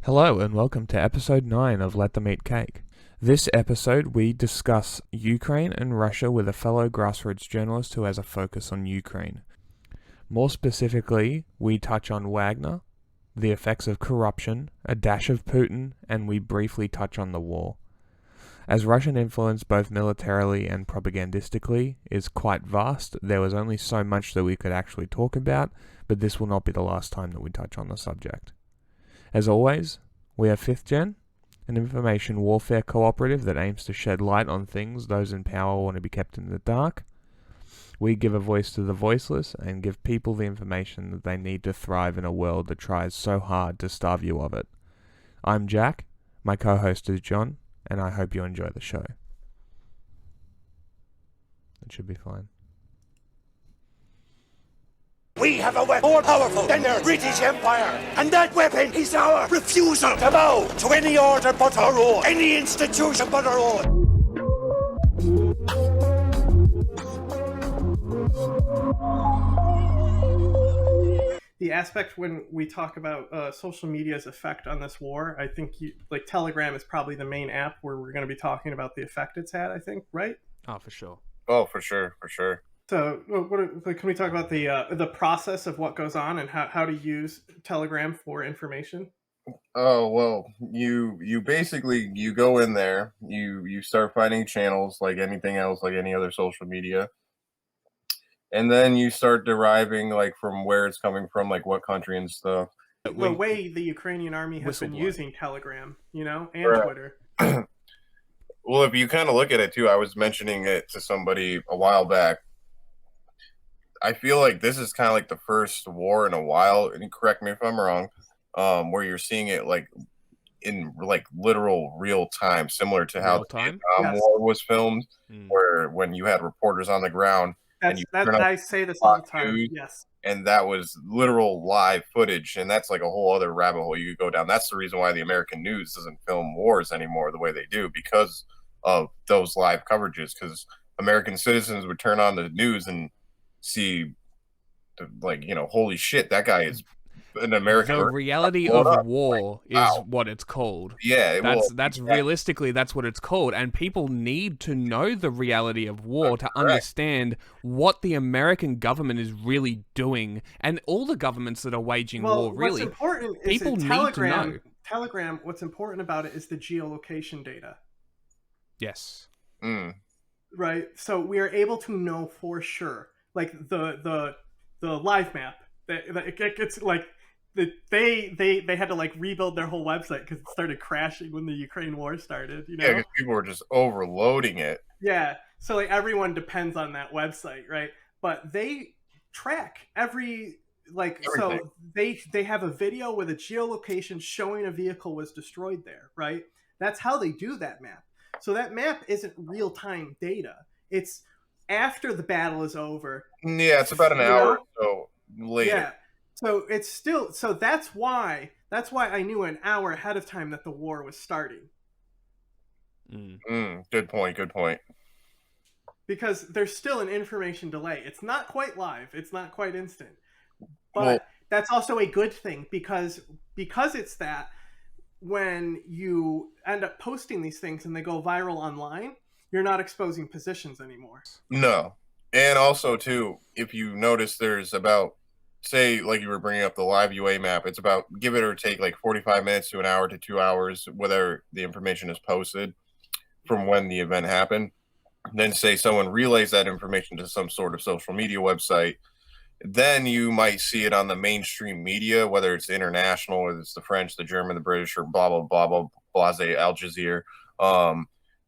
Hello and welcome to episode 9 of Let Them Eat Cake. This episode we discuss Ukraine and Russia with a fellow grassroots journalist who has a focus on Ukraine. More specifically, we touch on Wagner, the effects of corruption, a dash of Putin, and we briefly touch on the war. As Russian influence both militarily and propagandistically is quite vast, there was only so much that we could actually talk about, but this will not be the last time that we touch on the subject. As always, we are 5th Gen, an information warfare cooperative that aims to shed light on things those in power want to be kept in the dark. We give a voice to the voiceless and give people the information that they need to thrive in a world that tries so hard to starve you of it. I'm Jack, my co-host is John, and I hope you enjoy the show. It should be fine. We have a weapon more powerful than their British Empire, and that weapon is our refusal to bow to any order but our own, any institution but our own. The aspect when we talk about social media's effect on this war, I think Telegram is probably the main app where we're going to be talking about the effect it's had, I think, right? Oh, for sure. Oh, for sure. So, can we talk about the process of what goes on and how to use Telegram for information? Oh, well, you basically, you go in there, you start finding channels like anything else, like any other social media. And then you start deriving like from where it's coming from, like what country and stuff. The way the Ukrainian army has been using Telegram, and Right. Twitter. Well, if you kind of look at it too, I was mentioning it to somebody a while back. I feel like this is kind of like the first war in a while, and correct me if I'm wrong, where you're seeing it like in like literal real time, similar to how the Vietnam War was filmed, where when you had reporters on the ground. I say this all the time. Yes. And that was literal live footage, and that's like a whole other rabbit hole you could go down. That's the reason why the American news doesn't film wars anymore the way they do, because of those live coverages. Because American citizens would turn on the news and see, like, holy shit, that guy is an American. The reality of war is what it's called. Yeah, that's realistically that's what it's called, and people need to know the reality of war to understand what the American government is really doing, and all the governments that are waging war. Really, what's important is people need to know. Telegram. What's important about it is the geolocation data. Yes. Right. So we are able to know for sure, like the live map. It's like. They had to like rebuild their whole website because it started crashing when the Ukraine war started. Yeah, because people were just overloading it. Yeah, so like everyone depends on that website, right? But they track everything. So they have a video with a geolocation showing a vehicle was destroyed there, right? That's how they do that map. So that map isn't real time data. It's after the battle is over. Yeah, it's about an hour or so later. Yeah. So it's still that's why I knew an hour ahead of time that the war was starting. Good point. Because there's still an information delay. It's not quite live. It's not quite instant. But that's also a good thing because it's that when you end up posting these things and they go viral online, you're not exposing positions anymore. No. And also too, if you notice, there's about, say, like you were bringing up the live UA map, it's about, give it or take, like 45 minutes to an hour to 2 hours, whether the information is posted from when the event happened. Then say someone relays that information to some sort of social media website, then you might see it on the mainstream media, whether it's international, or it's the French, the German, the British, or blah, blah, blah, blah, blase, Al Jazeera.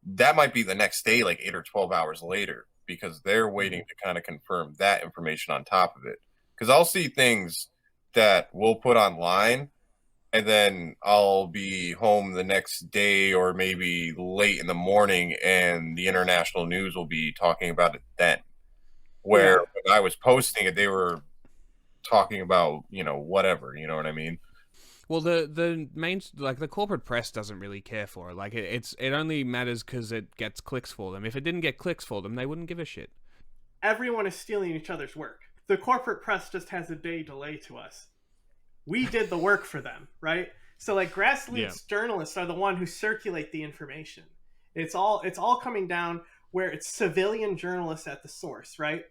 That might be the next day, like 8 or 12 hours later, because they're waiting to kind of confirm that information on top of it. Because I'll see things that we'll put online, and then I'll be home the next day or maybe late in the morning, and the international news will be talking about it then. Where when I was posting it, they were talking about, whatever, you know what I mean? Well, the main, like, the corporate press doesn't really care for it. Like, it only matters because it gets clicks for them. If it didn't get clicks for them, they wouldn't give a shit. Everyone is stealing each other's work. The corporate press just has a day delay to us. We did the work for them, right? So like grassroots journalists are the one who circulate the information. It's all coming down where it's civilian journalists at the source, right?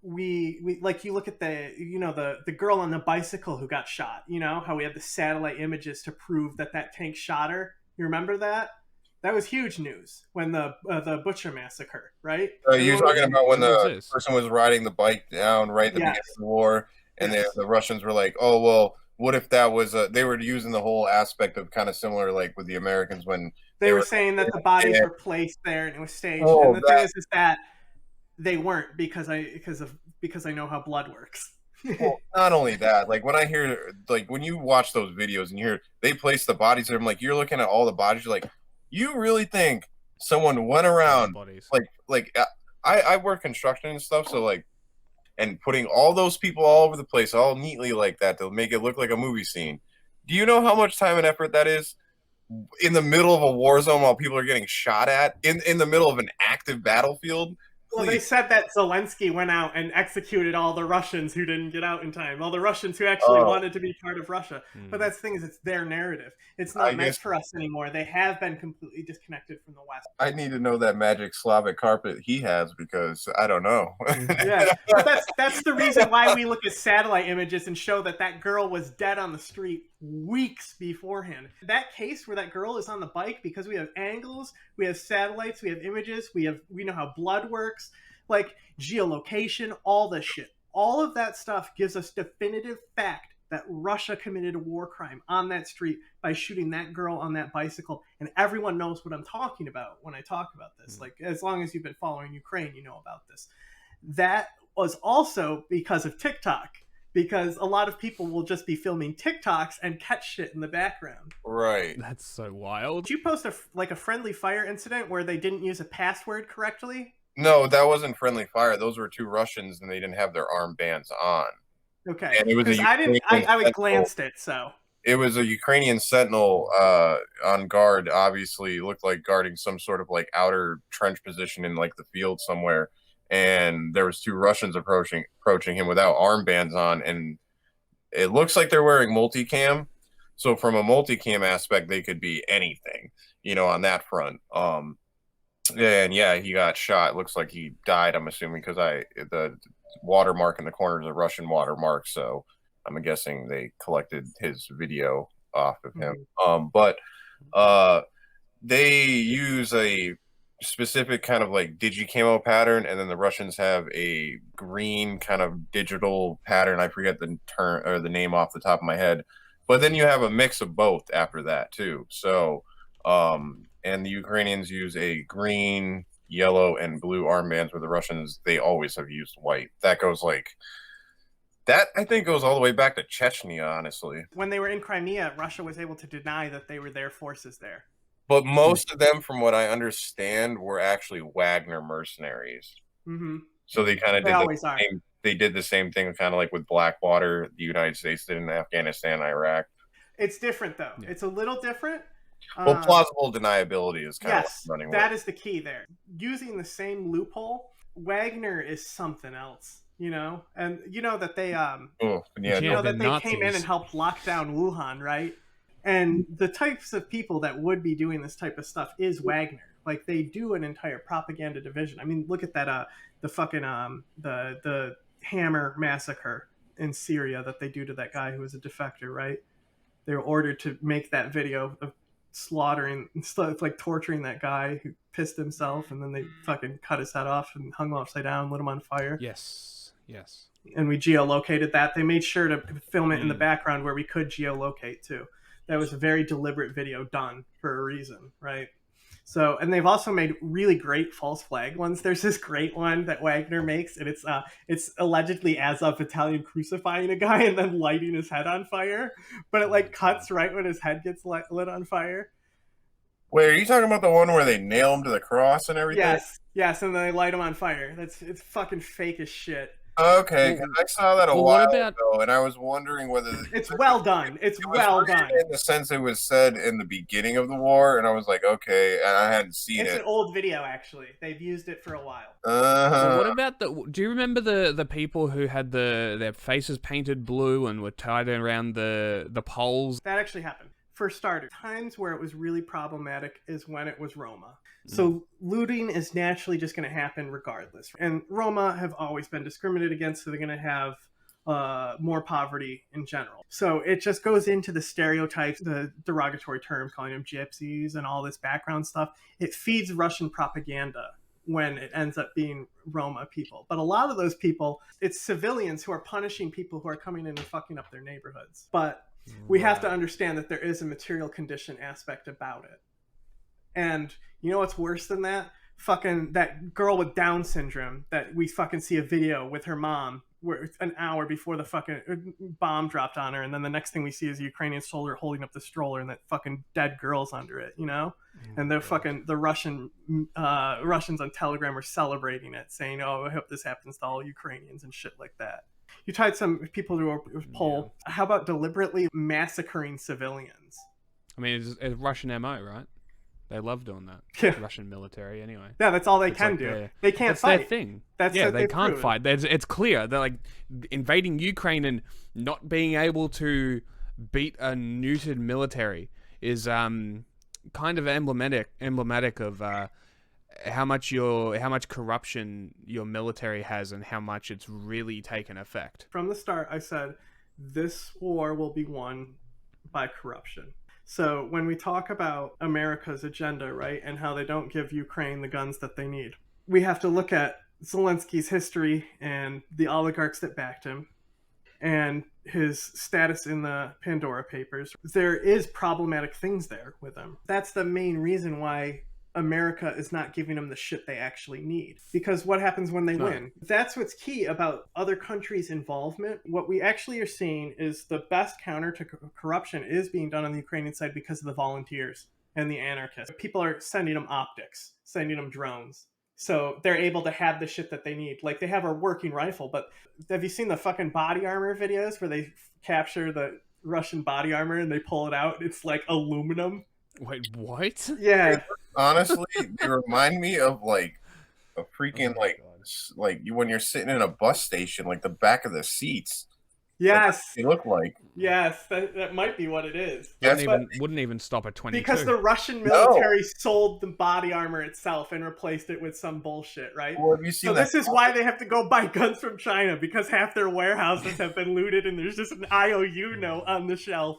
We like, you look at the girl on the bicycle who got shot, how we had the satellite images to prove that tank shot her. You remember that? That was huge news when the Butcher massacre, right? You're talking about when the person was riding the bike down right at the beginning of the war, and the Russians were like, oh, well, what if that was they were using the whole aspect of kind of similar like with the Americans when they were saying that the bodies were placed there and it was staged. Oh, and the thing is that they weren't, because I know how blood works. Well, not only that, like when I hear, like when you watch those videos and you hear they place the bodies there, I'm like, you're looking at all the bodies, you're like, you really think someone went around like I work construction and stuff, so like, and putting all those people all over the place all neatly like that to make it look like a movie scene. Do you know how much time and effort that is in the middle of a war zone while people are getting shot at in the middle of an active battlefield? Well, they said that Zelensky went out and executed all the Russians who didn't get out in time, all the Russians who actually wanted to be part of Russia. But that's the thing, is it's their narrative. It's not meant for us anymore. They have been completely disconnected from the West. I need to know that magic Slavic carpet he has, because I don't know. Yeah, but that's the reason why we look at satellite images and show that girl was dead on the street weeks beforehand. That case where that girl is on the bike, because we have angles, we have satellites, we have images, we know how blood works, like geolocation, all this shit. All of that stuff gives us definitive fact that Russia committed a war crime on that street by shooting that girl on that bicycle. And everyone knows what I'm talking about when I talk about this. Like, as long as you've been following Ukraine, you know about this. That was also because of TikTok, because a lot of people will just be filming TikToks and catch shit in the background. Right. That's so wild. Did you post a friendly fire incident where they didn't use a password correctly? No, that wasn't friendly fire. Those were two Russians, and they didn't have their armbands on. Okay. And it was I glanced it, so. It was a Ukrainian sentinel on guard, obviously looked like guarding some sort of like outer trench position in like the field somewhere. And there was two Russians approaching him without armbands on, and it looks like they're wearing multicam. So from a multicam aspect, they could be anything, on that front. And yeah, he got shot. Looks like he died, I'm assuming, because the watermark in the corner is a Russian watermark, so I'm guessing they collected his video off of him. But they use a specific kind of like digicamo pattern, and then the Russians have a green kind of digital pattern. I forget the term or the name off the top of my head, but then you have a mix of both after that too. So and the Ukrainians use a green, yellow, and blue armbands, where the Russians, they always have used white. That I think goes all the way back to Chechnya, honestly. When they were in Crimea, Russia was able to deny that they were their forces there. But most of them, from what I understand, were actually Wagner mercenaries. Mm-hmm. So they kind of did the same thing, kind of like with Blackwater, the United States did in Afghanistan, Iraq. It's different, though. Yeah. It's a little different. Well, plausible deniability is kind of running with. That is the key there. Using the same loophole, Wagner is something else, and that they they came in and helped lock down Wuhan, right? And the types of people that would be doing this type of stuff is Wagner. Like, they do an entire propaganda division. I mean, look at that the fucking the Hammer massacre in Syria that they do to that guy who was a defector, right? They were ordered to make that video of slaughtering, like torturing that guy who pissed himself, and then they fucking cut his head off and hung him upside down, lit him on fire. Yes. And we geolocated that. They made sure to film it in the background where we could geolocate too. That was a very deliberate video done for a reason, right? So, and they've also made really great false flag ones. There's this great one that Wagner makes, and it's allegedly Azov Battalion crucifying a guy and then lighting his head on fire, but it like cuts right when his head gets lit on fire. Wait, are you talking about the one where they nail him to the cross and everything? Yes, and then they light him on fire. It's fucking fake as shit. Okay, because I saw that a while ago, and I was wondering whether it's well done. It's well done in the sense it was said in the beginning of the war, and I was like, okay, and I hadn't seen it. It's an old video, actually. They've used it for a while. Well, what about do you remember the people who had their faces painted blue and were tied around the poles? That actually happened. For starters, times where it was really problematic is when it was Roma. So looting is naturally just going to happen regardless. And Roma have always been discriminated against, so they're going to have more poverty in general. So it just goes into the stereotypes, the derogatory terms, calling them gypsies and all this background stuff. It feeds Russian propaganda when it ends up being Roma people. But a lot of those people, it's civilians who are punishing people who are coming in and fucking up their neighborhoods. But we have to understand that there is a material condition aspect about it. And you know what's worse than that? Fucking that girl with Down syndrome that we fucking see a video with her mom where an hour before the fucking bomb dropped on her, and then the next thing we see is a Ukrainian soldier holding up the stroller and that fucking dead girl's under it, you know? And the fucking Russians on Telegram are celebrating it, saying, "Oh, I hope this happens to all Ukrainians," and shit like that. You tied some people to a poll. Yeah. How about deliberately massacring civilians? I mean, it's Russian MO, right? They love doing that. Yeah. Russian military, anyway. Yeah, that's all they can do. They can't fight. That's their thing. They can't fight. It's clear. They're like invading Ukraine and not being able to beat a neutered military is kind of emblematic of how much corruption your military has and how much it's really taken effect. From the start, I said this war will be won by corruption. So when we talk about America's agenda, right, and how they don't give Ukraine the guns that they need, we have to look at Zelensky's history and the oligarchs that backed him and his status in the Pandora Papers. There is problematic things there with him. That's the main reason why America is not giving them the shit they actually need. Because what happens when they win? That's what's key about other countries' involvement. What we actually are seeing is the best counter to corruption is being done on the Ukrainian side because of the volunteers and the anarchists. People are sending them optics, sending them drones. So they're able to have the shit that they need. Like, they have a working rifle, but have you seen the fucking body armor videos where they capture the Russian body armor and they pull it out? It's like aluminum. Wait, what? Yeah. Honestly, they remind me of like a freaking like you when you're sitting in a bus station, like the back of the seats. Yes. They look like. Yes, that might be what it is. Wouldn't even stop at 22. Because the Russian military sold the body armor itself and replaced it with some bullshit, right? Well, have you seen this is why they have to go buy guns from China, because half their warehouses have been looted and there's just an IOU note on the shelf.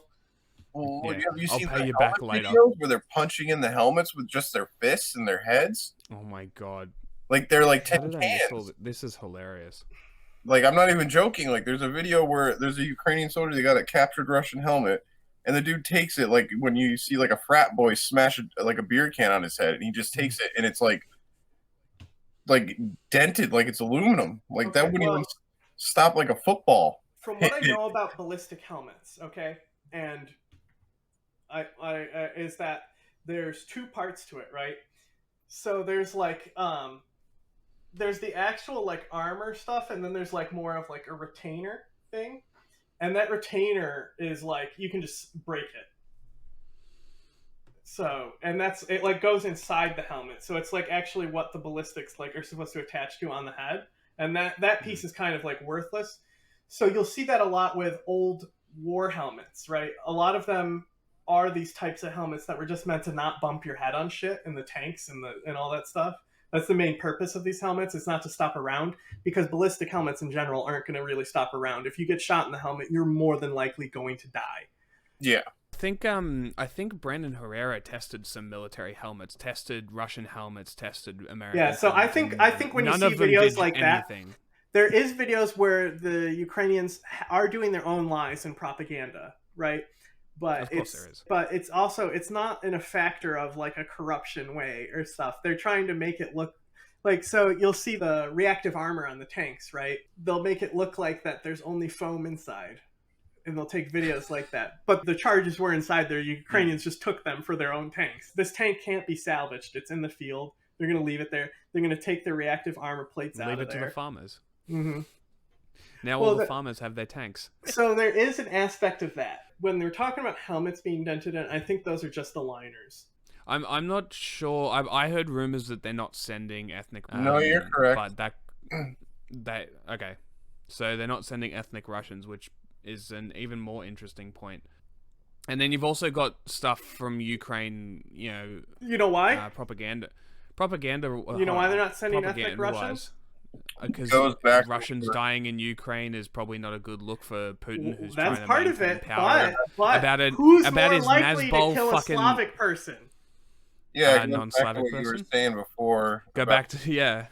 Well, have you seen pay the you back later. videos where they're punching in the helmets with just their fists and their heads? Oh my god! Like they're like 10 cans. This is hilarious. Like, I'm not even joking. Like, there's a video where there's a Ukrainian soldier that got a captured Russian helmet, and the dude takes it like when you see like a frat boy smash like a beer can on his head, and he just takes it, and it's like dented, like it's aluminum. Like that wouldn't even stop like a football. From what I know about ballistic helmets, okay, and is that there's two parts to it, right? So there's like there's the actual like armor stuff, and then there's like more of like a retainer thing, and that retainer is like you can just break it. So, and it like goes inside the helmet, so it's like actually what the ballistics like are supposed to attach to on the head, and that piece is kind of like worthless. So you'll see that a lot with old war helmets, right? A lot of them are these types of helmets that were just meant to not bump your head on shit in the tanks and all that stuff. That's the main purpose of these helmets. It's not to stop a round, because ballistic helmets in general aren't going to really stop a round. If you get shot in the helmet, you're more than likely going to die. Yeah. I think Brandon Herrera tested some military helmets, tested Russian helmets, tested American. Yeah, so I think when you see videos like that, there is videos where the Ukrainians are doing their own lies and propaganda, right? But it's not in a factor of like a corruption way or stuff. They're trying to make it look like, so you'll see the reactive armor on the tanks, right? They'll make it look like that there's only foam inside, and they'll take videos like that. But the charges were inside there. Ukrainians just took them for their own tanks. This tank can't be salvaged. It's in the field. They're going to leave it there. They're going to take their reactive armor plates out of there. Leave it to the farmers. Mm-hmm. Now all the farmers have their tanks. So there is an aspect of that. When they're talking about helmets being dented in, I think those are just the liners. I'm not sure. I heard rumors that they're not sending ethnic. No, you're correct. But that okay. So they're not sending ethnic Russians, which is an even more interesting point. And then you've also got stuff from Ukraine, You know why? Propaganda. You know why they're not sending ethnic Russians? Because Goes back to Russians dying in Ukraine is probably not a good look for Putin, who's That's trying to part of maintain it, power. but about who's about more his likely to Nazbol kill a fucking Slavic person? Yeah, going back to non-Slavic what you were person. saying before. Go back to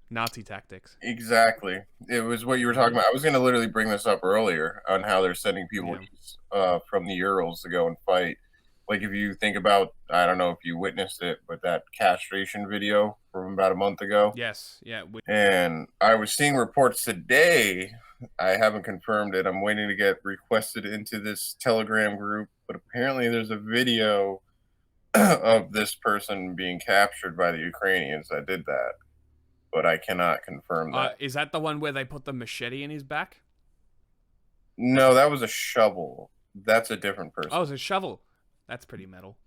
Nazi tactics. Exactly. It was what you were talking about. I was going to literally bring this up earlier on how they're sending people from the Urals to go and fight. Like, if you think about, I don't know if you witnessed it, but that castration video from about a month ago. Yes, yeah. And I was seeing reports today. I haven't confirmed it. I'm waiting to get requested into this Telegram group. But apparently there's a video of this person being captured by the Ukrainians that did that. But I cannot confirm that. Is that the one where they put the machete in his back? No, that was a shovel. That's a different person. Oh, it's a shovel. That's pretty metal.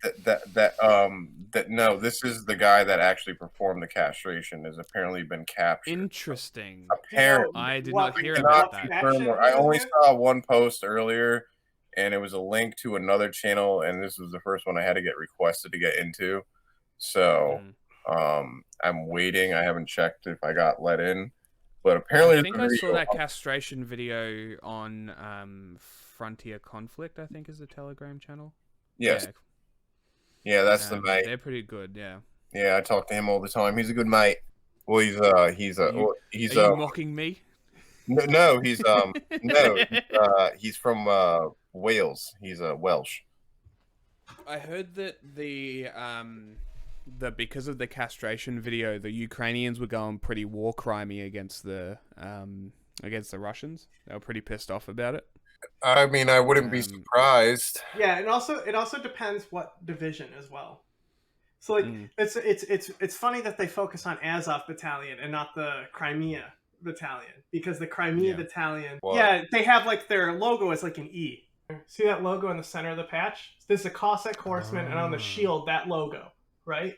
No, this is the guy that actually performed the castration has apparently been captured. Interesting. Apparently. I did not hear about that. I only saw one post earlier, and it was a link to another channel, and this was the first one I had to get requested to get into. So, I'm waiting. I haven't checked if I got let in, but apparently I think I saw that castration video on Frontier Conflict, I think is the Telegram channel. Yes. Yeah, that's the mate. They're pretty good, yeah. Yeah, I talk to him all the time. He's a good mate. Well, he's Are you mocking me? No, he's he's from Wales. He's Welsh. I heard that because of the castration video, the Ukrainians were going pretty war crimey against the Russians. They were pretty pissed off about it. I mean, I wouldn't be surprised. Yeah, and it also depends what division as well. So like it's funny that they focus on Azov Battalion and not the Crimea Battalion, because the Crimea Battalion, they have like their logo is like an E. See that logo in the center of the patch? This is a Cossack horseman, and on the shield that logo, right?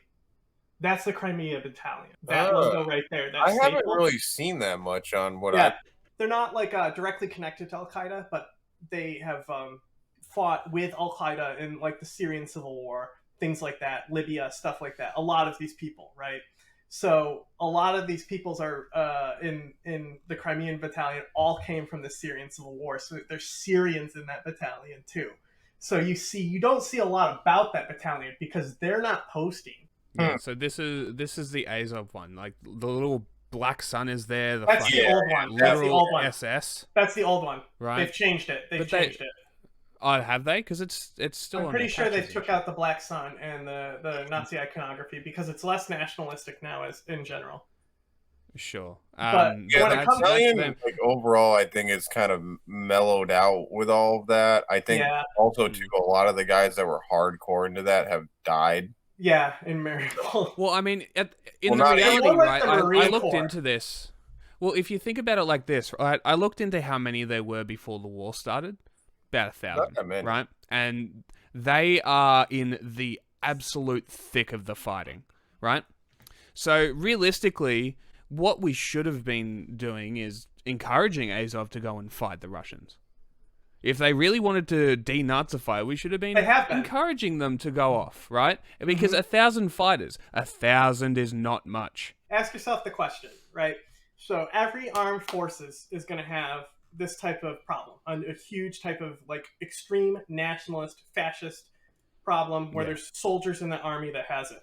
That's the Crimea Battalion. That logo right there. That I haven't really seen that much on what They're not like directly connected to Al-qeada, but they have fought with Al-qeada in like the Syrian civil war, things like that, Libya, stuff like that. A lot of these people, right? So a lot of these peoples are in the Crimean battalion all came from the Syrian civil war. So there's Syrians in that battalion too. So you don't see a lot about that battalion because they're not posting. Yeah, so this is the Azov one. Like the little black sun is there. That's the old one. That's the old one. SS. That's the old one. Right. They've changed it. They've changed it. Oh, have they? Because it's still. I'm pretty sure they took out the black sun and the Nazi iconography because it's less nationalistic now, as in general. Sure. But when it comes to overall, I think it's kind of mellowed out with all of that. I think also too, a lot of the guys that were hardcore into that have died. Yeah, in Mariupol. Well, I mean, in reality, right? I looked into this. Well, if you think about it like this, right? I looked into how many there were before the war started. About 1,000, right? And they are in the absolute thick of the fighting, right? So realistically, what we should have been doing is encouraging Azov to go and fight the Russians. If they really wanted to denazify, we should have been encouraging them to go off, right? Because 1,000 fighters, 1,000 is not much. Ask yourself the question, right? So every armed forces is going to have this type of problem, a huge type of like extreme nationalist, fascist problem where there's soldiers in the army that has it.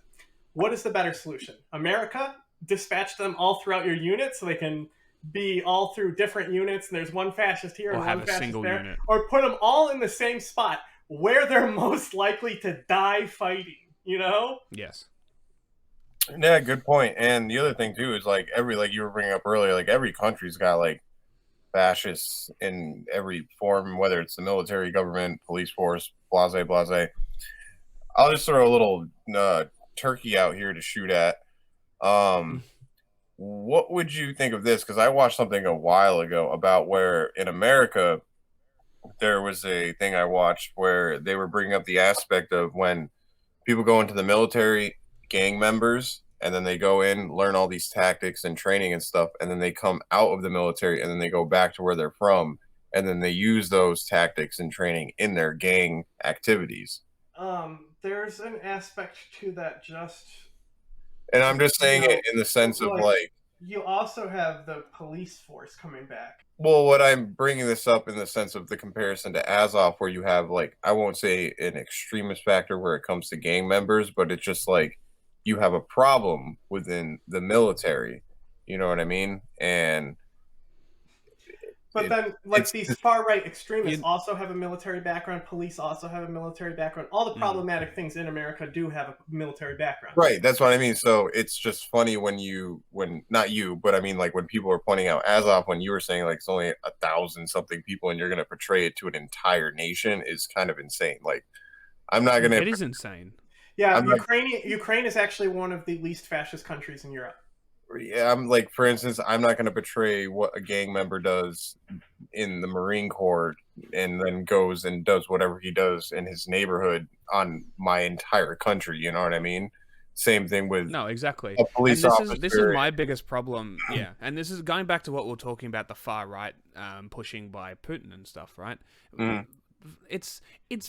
What is the better solution? America, dispatch them all throughout your unit so they can be all through different units and there's one fascist here and one fascist there. Unit. Or put them all in the same spot where they're most likely to die fighting, you know? Yes. Yeah, good point. And the other thing too is like you were bringing up earlier, like every country's got like fascists in every form, whether it's the military, government, police force, blase. I'll just throw a little turkey out here to shoot at. What would you think of this? Because I watched something a while ago about where in America there was a thing I watched where they were bringing up the aspect of when people go into the military, gang members, and then they go in, learn all these tactics and training and stuff, and then they come out of the military and then they go back to where they're from and then they use those tactics and training in their gang activities. There's an aspect to that, And I'm just saying it in the sense of like, you also have the police force coming back. well, what I'm bringing this up in the sense of the comparison to Azov, where you have like, I won't say an extremist factor where it comes to gang members, but it's just like you have a problem within the military. You know what I mean? And but then, like, these far-right extremists also have a military background. Police also have a military background. All the problematic things in America do have a military background. Right. That's what I mean. So it's just funny when not you, but I mean, like when people are pointing out Azov, when you were saying like it's only 1,000 something people and you're going to portray it to an entire nation is kind of insane. Like, I'm not going to. It is insane. Yeah. Ukraine is actually one of the least fascist countries in Europe. Yeah, I'm like, for instance, I'm not going to portray what a gang member does in the Marine Corps and then goes and does whatever he does in his neighborhood on my entire country. You know what I mean? Same thing with exactly. A police officer. This is my biggest problem. Yeah, and this is going back to what we we're talking about, the far right pushing by Putin and stuff, right? Mm. It's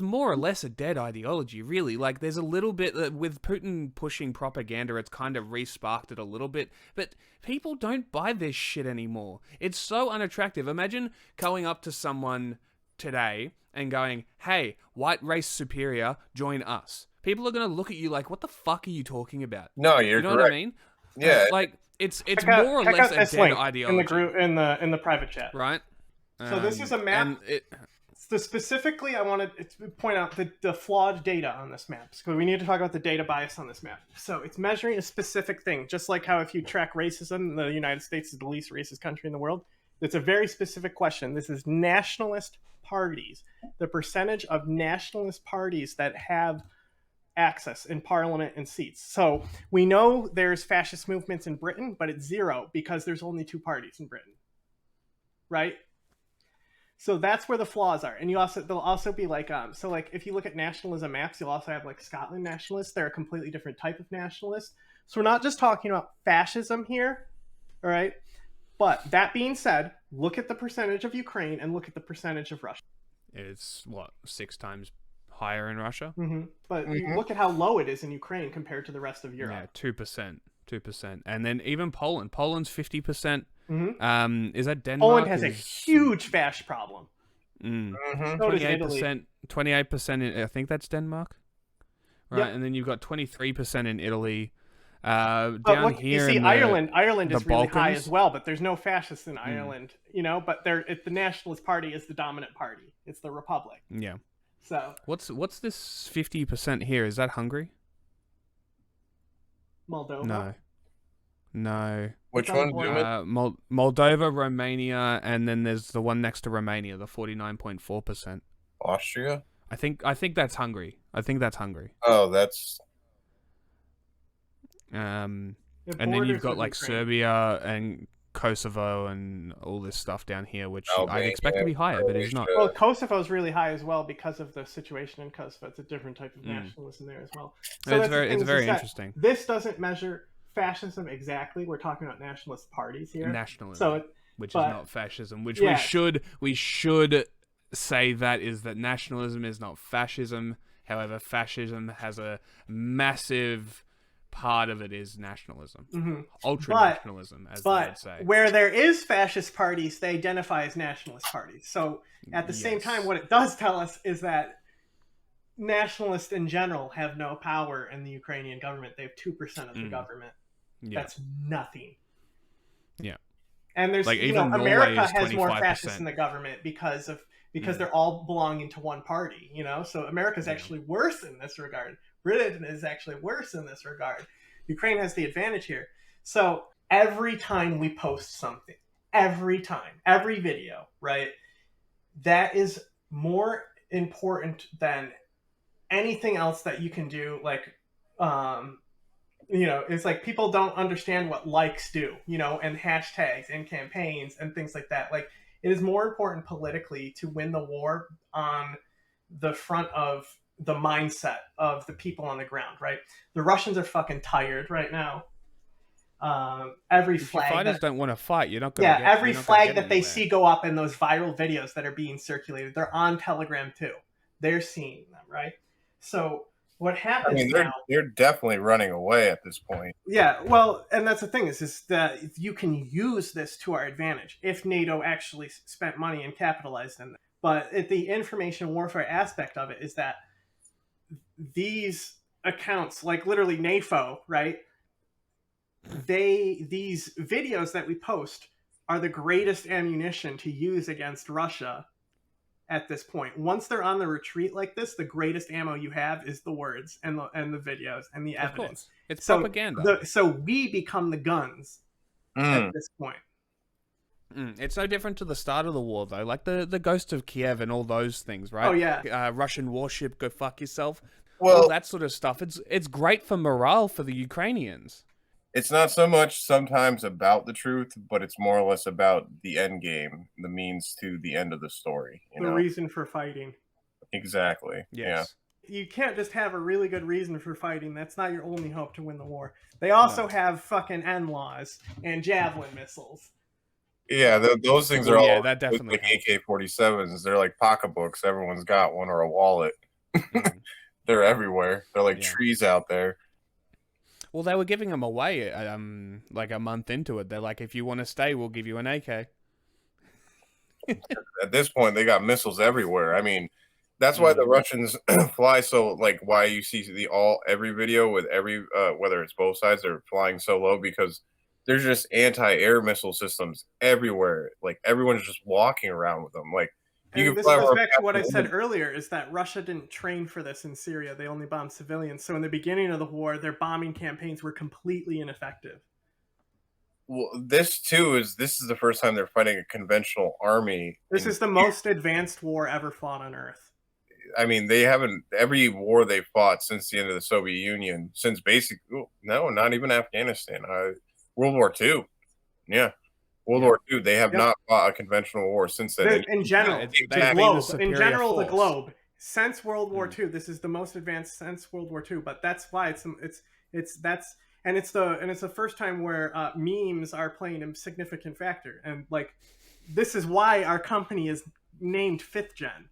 more or less a dead ideology, really. Like, there's a little bit with Putin pushing propaganda, it's kind of re-sparked it a little bit, but people don't buy this shit anymore. It's so unattractive. Imagine going up to someone today and going, hey, white race superior, join us. People are going to look at you like, what the fuck are you talking about? No, you're correct. You know what I mean? Yeah. Like, it's more or less a dead ideology. In the group, in the private chat. Right? So this is a map. So specifically, I wanted to point out the flawed data on this map. So we need to talk about the data bias on this map. So it's measuring a specific thing, just like how if you track racism, the United States is the least racist country in the world. It's a very specific question. This is nationalist parties. The percentage of nationalist parties that have access in parliament and seats. So we know there's fascist movements in Britain, but it's zero because there's only 2 parties in Britain. Right? So that's where the flaws are. And they'll also be like, so like if you look at nationalism maps, you'll also have like Scotland nationalists. They're a completely different type of nationalist. So we're not just talking about fascism here, all right? But that being said, look at the percentage of Ukraine and look at the percentage of Russia. It's what, 6 times higher in Russia? Mm-hmm. But you look at how low it is in Ukraine compared to the rest of Europe. Yeah, 2%. And then even Poland's 50%. Mm-hmm. Is that Denmark? Poland has a huge fascist problem. Mm. So does Italy. 28%. I think that's Denmark, right? Yep. And then you've got 23% in Italy. But down look, here, you see, Ireland is really Balkans. high as well, but there's no fascists in Ireland, you know. But the Nationalist Party is the dominant party. It's the Republic. Yeah. So what's this 50% here? Is that Hungary? Moldova. No. Which one? Moldova, Romania, and then there's the one next to Romania, the 49.4%. Austria? I think that's Hungary. Oh, that's. And then you've got like Ukraine. Serbia and Kosovo and all this stuff down here, which I'd expect to be higher, but it's not. Well, Kosovo is really high as well because of the situation in Kosovo. It's a different type of nationalism there as well. So it's very interesting. This doesn't measure fascism exactly. We're talking about nationalist parties here. Nationalism, which is not fascism. Which we should say that nationalism is not fascism. However, fascism has a massive part of it is nationalism, ultra-nationalism, as they would say. Where there is fascist parties, they identify as nationalist parties. So at the same time, what it does tell us is that nationalists in general have no power in the Ukrainian government. They have 2% of the government. Yeah. That's nothing. Yeah. And there's, like, America has more fascists in the government because they're all belonging to one party, you know? So America's actually worse in this regard. Britain is actually worse in this regard. Ukraine has the advantage here. So every time we post something, every video, right, that is more important than anything else that you can do. Like, it's like people don't understand what likes do, and hashtags and campaigns and things like that. Like, it is more important politically to win the war on the front of the mindset of the people on the ground, right? The Russians are fucking tired right now. every If your flag fighters that, don't want to fight, you're not gonna get. every You're not gonna flag get that they anywhere. see go up in those viral videos that are being circulated, they're on Telegram too. They're seeing them, right? So what I happens mean, now? they're definitely running away at this point. Yeah, well, and that's the thing is that you can use this to our advantage if NATO actually spent money and capitalized in it. But the information warfare aspect of it is that these accounts, like literally NAFO, right? These videos that we post are the greatest ammunition to use against Russia at this point. Once they're on the retreat like this, the greatest ammo you have is the words and the videos and the evidence. Of course, it's So propaganda. so we become the guns at this point. It's no different to the start of the war, though. Like the Ghost of Kiev and all those things, right? Oh, yeah. Russian warship, go fuck yourself. Well, all that sort of stuff. It's great for morale for the Ukrainians. it's not so much sometimes about the truth, but it's more or less about the end game, the means to the end of the story. The reason for fighting. Exactly. Yes. Yeah. You can't just have a really good reason for fighting. That's not your only hope to win the war. They also have fucking NLAWs and javelin missiles. Yeah, those things are all that definitely like AK-47s. They're like pocketbooks. Everyone's got one or a wallet. They're everywhere. They're like trees out there. Well, they were giving them away like a month into it. They're like, if you want to stay, we'll give you an AK. At this point, they got missiles everywhere. I mean, that's why the Russians fly so, like, why you see every video with every whether it's both sides, they're flying so low because there's just anti-air missile systems everywhere. Like everyone's just walking around with them. Like and this goes back to what I said earlier: is that Russia didn't train for this in Syria. They only bombed civilians. So in the beginning of the war, their bombing campaigns were completely ineffective. Well, this is the first time they're fighting a conventional army. This is the most advanced war ever fought on Earth. I mean, they haven't every war they fought since the end of the Soviet Union, since not even Afghanistan. World War II. Yeah. World War II. They have not fought a conventional war since then. In general, the globe. Since World War II, this is the most advanced since World War II. But that's why it's the first time where memes are playing a significant factor. And like, this is why our company is named Fifth Gen,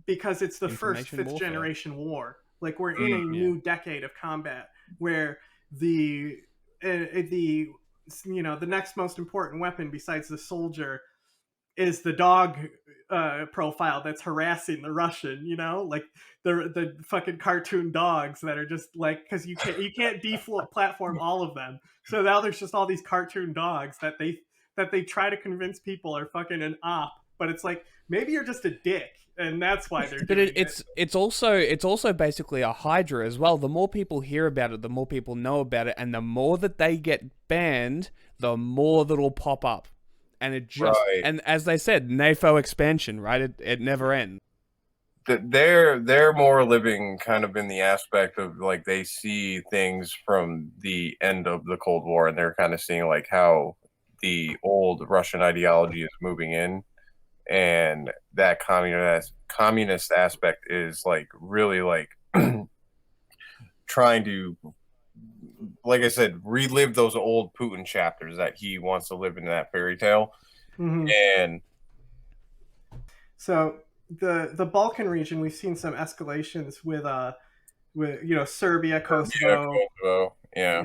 because it's the first fifth generation war. Like we're in a new decade of combat where the next most important weapon besides the soldier is the dog profile that's harassing the Russian, like the fucking cartoon dogs that are just like, because you can't platform all of them. So now there's just all these cartoon dogs that they try to convince people are fucking an op, but it's like, maybe you're just a dick. And that's why they're doing it. It's also basically a hydra as well. The more people hear about it, the more people know about it, and the more that they get banned, the more that'll pop up. And it just and as they said, NAFO expansion, right? It never ends. They're more living kind of in the aspect of like they see things from the end of the Cold War, and they're kind of seeing like how the old Russian ideology is moving in. And that communist aspect is like really like trying to, like I said, relive those old Putin chapters that he wants to live in that fairy tale. And so the Balkan region, we've seen some escalations with Serbia, Kosovo. Yeah.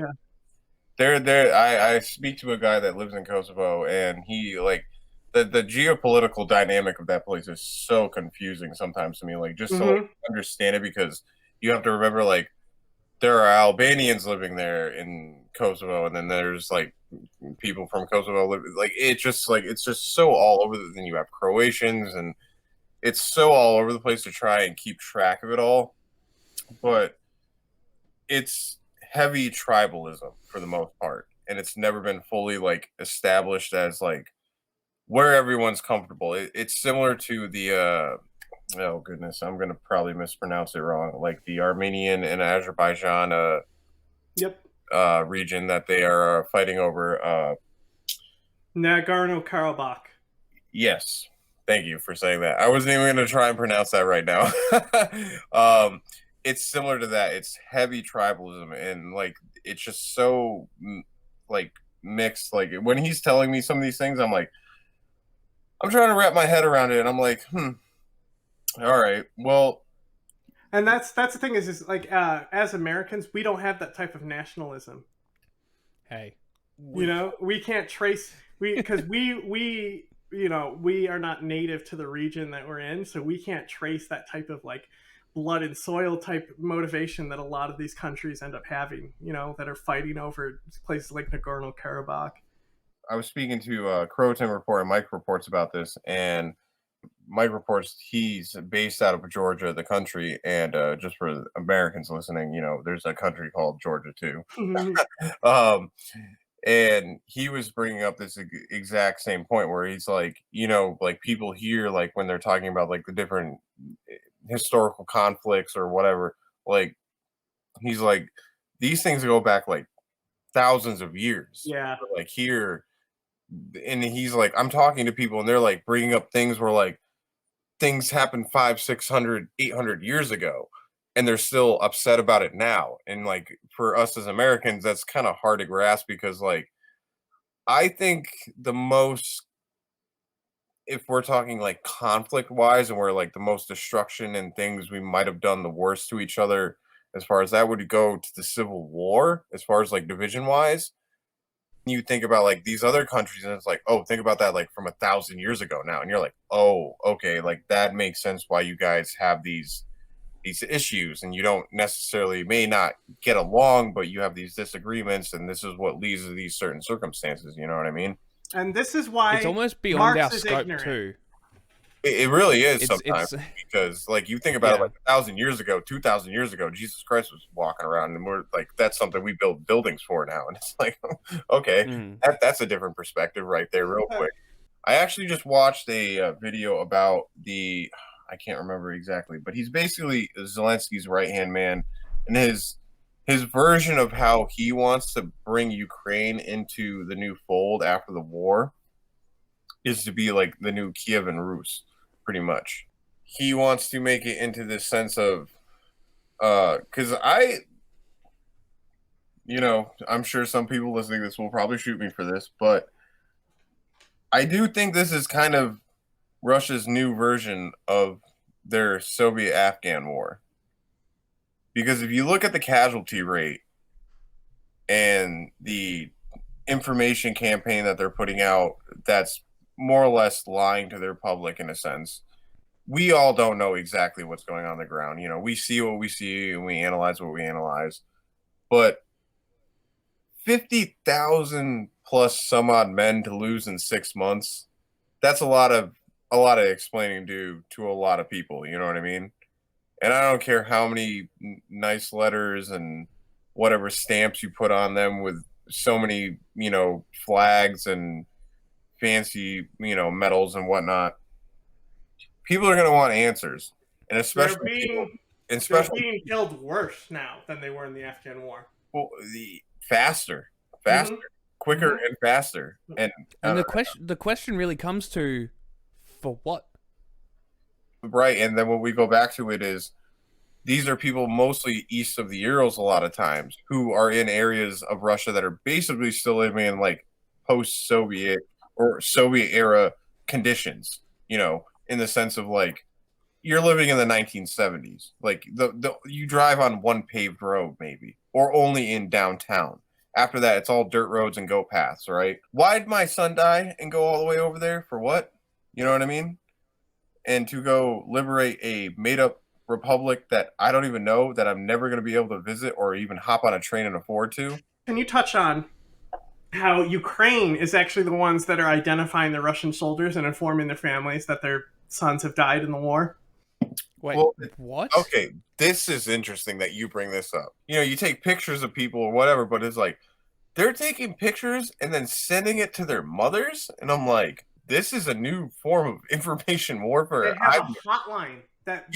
I speak to a guy that lives in Kosovo, and he like. The geopolitical dynamic of that place is so confusing sometimes to me. Like, just to like, understand it, because you have to remember, like, there are Albanians living there in Kosovo, and then there's like people from Kosovo living. Like, it's just so all over. Then you have Croatians, and it's so all over the place to try and keep track of it all. But it's heavy tribalism for the most part, and it's never been fully like established as like where everyone's comfortable. It's similar to the oh goodness, I'm gonna probably mispronounce it wrong. Like the Armenian and Azerbaijan region that they are fighting over. Nagorno-Karabakh. Yes, thank you for saying that. I wasn't even gonna try and pronounce that right now. it's similar to that. It's heavy tribalism, and like it's just so like mixed. Like when he's telling me some of these things, I'm like, I'm trying to wrap my head around it, and I'm like, all right, well. And that's the thing is like as Americans, we don't have that type of nationalism. Hey, You know, we can't trace because we you know, we are not native to the region that we're in, so we can't trace that type of like blood and soil type motivation that a lot of these countries end up having, you know, that are fighting over places like Nagorno-Karabakh. I was speaking to Croton Report and Mike Reports about this, and Mike Reports he's based out of Georgia, the country, and just for Americans listening, you know, there's a country called Georgia too. um, and he was bringing up this exact same point where he's like, you know, like people here, like when they're talking about like the different historical conflicts or whatever, like he's like, these things go back like thousands of years. Yeah. Like here, and he's like, I'm talking to people and they're like bringing up things where like things happened 500, 600, 800 years ago, and they're still upset about it now. And like for us as Americans, that's kind of hard to grasp because like I think the most, if we're talking like conflict wise and we're like the most destruction and things we might have done the worst to each other, as far as that would go to the Civil War, as far as like division wise. You think about like these other countries and it's like, oh, think about that like from 1,000 years ago now, and you're like, oh, okay, like that makes sense why you guys have these issues, and you don't necessarily may not get along, but you have these disagreements, and this is what leads to these certain circumstances. You know what I mean? And this is why it's almost beyond Marx our is scope ignorant. too. It really is It's- sometimes it's- because like you think about it Yeah. like 1,000 years ago, 2,000 years ago, Jesus Christ was walking around, and we're like, that's something we build buildings for now, and it's like, okay, that's a different perspective right there, real quick. I actually just watched a video about I can't remember exactly, but he's basically Zelensky's right hand man, and his version of how he wants to bring Ukraine into the new fold after the war is to be like the new Kiev and Rus, pretty much. He wants to make it into this sense of, because I'm sure some people listening to this will probably shoot me for this, but I do think this is kind of Russia's new version of their Soviet-Afghan war. Because if you look at the casualty rate and the information campaign that they're putting out, that's more or less lying to their public in a sense. We all don't know exactly what's going on the ground. You know, we see what we see and we analyze what we analyze. But 50,000 plus some odd men to lose in 6 months, that's a lot of explaining to a lot of people, you know what I mean? And I don't care how many nice letters and whatever stamps you put on them with so many, flags and fancy, medals and whatnot. People are going to want answers, and especially they're being killed worse now than they were in the Afghan war. Well, faster, quicker, and faster. And the question really comes to, for what? Right, and then when we go back to it is, these are people mostly east of the Urals a lot of times who are in areas of Russia that are basically still living in like post-Soviet or Soviet era conditions, in the sense of like you're living in the 1970s. Like the you drive on one paved road maybe, or only in downtown. After that, it's all dirt roads and goat paths, right? Why'd my son die and go all the way over there? For what? You know what I mean? And to go liberate a made-up republic that I don't even know, that I'm never going to be able to visit or even hop on a train and afford to. Can you touch on how Ukraine is actually the ones that are identifying the Russian soldiers and informing their families that their sons have died in the war? Wait, what? Okay, this is interesting that you bring this up. You take pictures of people or whatever, but it's like they're taking pictures and then sending it to their mothers, and I'm like, this is a new form of information warfare. They have a hotline that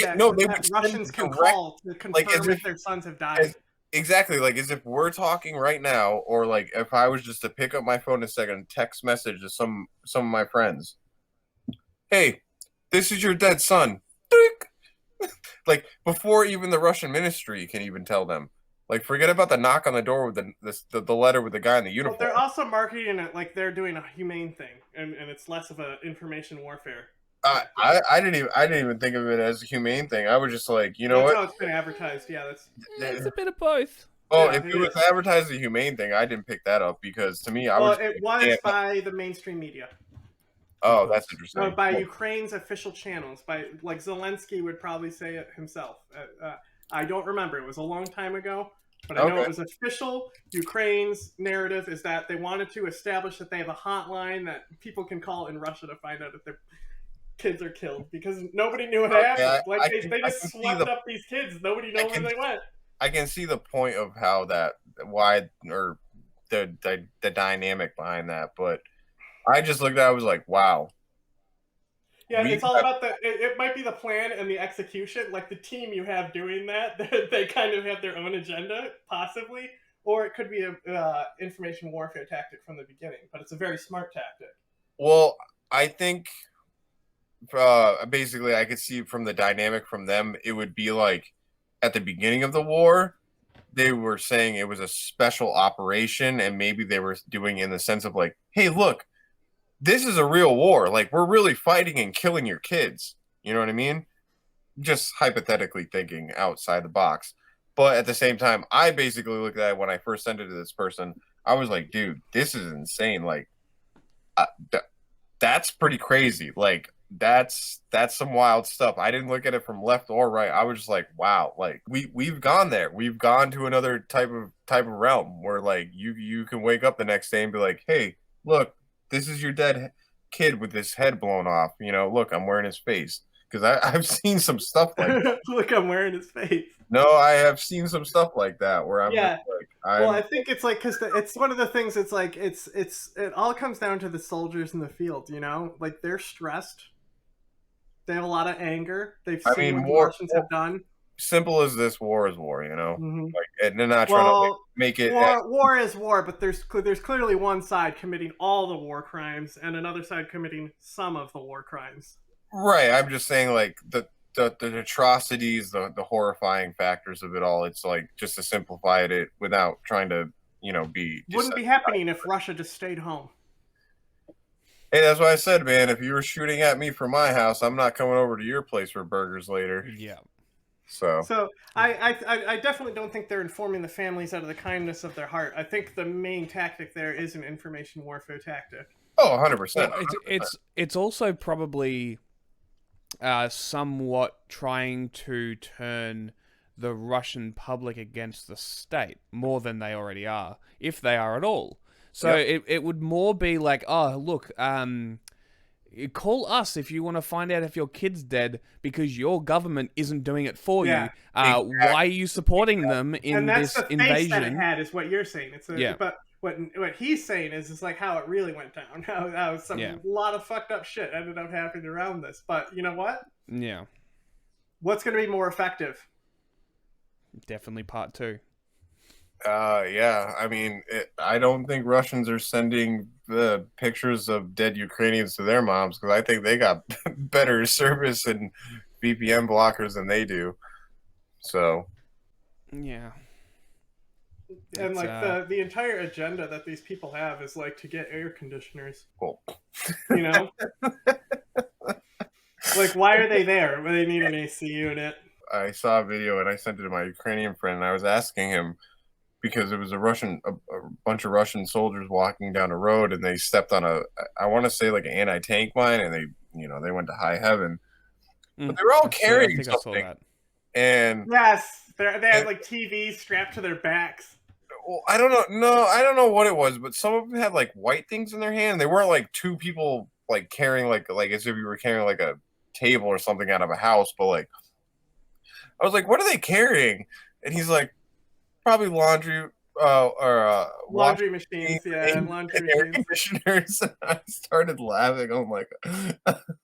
Russians can call to confirm if their sons have died. Exactly, like as if we're talking right now, or like if I was just to pick up my phone a second and text message to some of my friends. Hey, this is your dead son. like before even the Russian ministry can even tell them. Like, forget about the knock on the door with the letter with the guy in the uniform. But they're also marketing it like they're doing a humane thing, and it's less of a information warfare. I didn't even think of it as a humane thing. I was just like, you know That's what? how it's been advertised. Yeah, that's. It's a bit of both. Oh, Yeah, if it was advertised as a humane thing, I didn't pick that up because to me, I Well, was. it was by the mainstream media. Oh, that's interesting. No, by Ukraine's official channels. By like Zelensky would probably say it himself. I don't remember. It was a long time ago, but I know it was official. Ukraine's narrative is that they wanted to establish that they have a hotline that people can call in Russia to find out if their kids are killed because nobody knew what happened. They just swept up these kids. Nobody knows where they went. I can see the point of how why or the dynamic behind that, but I just looked at it, I was like, wow. Yeah, it's all about it might be the plan and the execution, like the team you have doing that, they kind of have their own agenda, possibly, or it could be a information warfare tactic from the beginning, but it's a very smart tactic. Well, I think basically I could see from the dynamic from them, it would be like at the beginning of the war, they were saying it was a special operation, and maybe they were doing in the sense of like, hey, look, this is a real war. Like, we're really fighting and killing your kids. You know what I mean? Just hypothetically thinking outside the box. But at the same time, I basically looked at it when I first sent it to this person. I was like, dude, this is insane. Like, that's pretty crazy. Like, that's some wild stuff. I didn't look at it from left or right. I was just like, wow, like we've gone there. We've gone to another type of realm where like you can wake up the next day and be like, hey, look, this is your dead kid with his head blown off. You know, look, I'm wearing his face. Because I've seen some stuff like that. Look, I'm wearing his face. No, I have seen some stuff like that where I'm just like, well, I think it's like because it's one of the things. It's like it all comes down to the soldiers in the field. You know, like they're stressed. They have a lot of anger. They've seen what the Russians have done. Simple as this, war is war. You know, mm-hmm. like and they're not trying to make it. War is war, but there's clearly one side committing all the war crimes and another side committing some of the war crimes. Right. I'm just saying, like the atrocities, the horrifying factors of it all. It's like just to simplify it without trying to, be. Wouldn't be happening if Russia just stayed home. Hey, that's what I said, man. If you were shooting at me from my house, I'm not coming over to your place for burgers later. Yeah. So I definitely don't think they're informing the families out of the kindness of their heart. I think the main tactic there is an information warfare tactic. Oh, 100%. It's also probably somewhat trying to turn the Russian public against the state more than they already are, if they are at all. So it would more be like, oh, look, call us if you want to find out if your kid's dead because your government isn't doing it for you. Exactly. Why are you supporting them in this invasion? And that's the face that it had, is what you're saying. But what he's saying is like how it really went down. How a lot of fucked up shit ended up happening around this. But you know what? Yeah. What's going to be more effective? Definitely part 2. Yeah. I mean, I don't think Russians are sending the pictures of dead Ukrainians to their moms because I think they got better service and VPN blockers than they do. So. Yeah. And the entire agenda that these people have is like to get air conditioners. Cool. You know? Like, why are they there? Well, they need an AC unit. I saw a video and I sent it to my Ukrainian friend and I was asking him because it was a bunch of Russian soldiers walking down a road and they stepped on I want to say like an anti-tank mine and they went to high heaven. But they were all carrying something. And yes, they had like TVs strapped to their backs. Well, I don't know. No, I don't know what it was, but some of them had like white things in their hand. They weren't like two people like carrying like as if you were carrying like a table or something out of a house. But like, I was like, "What are they carrying?" And he's like, "Probably laundry laundry machines, and laundry machines, air conditioners." I started laughing. I'm like,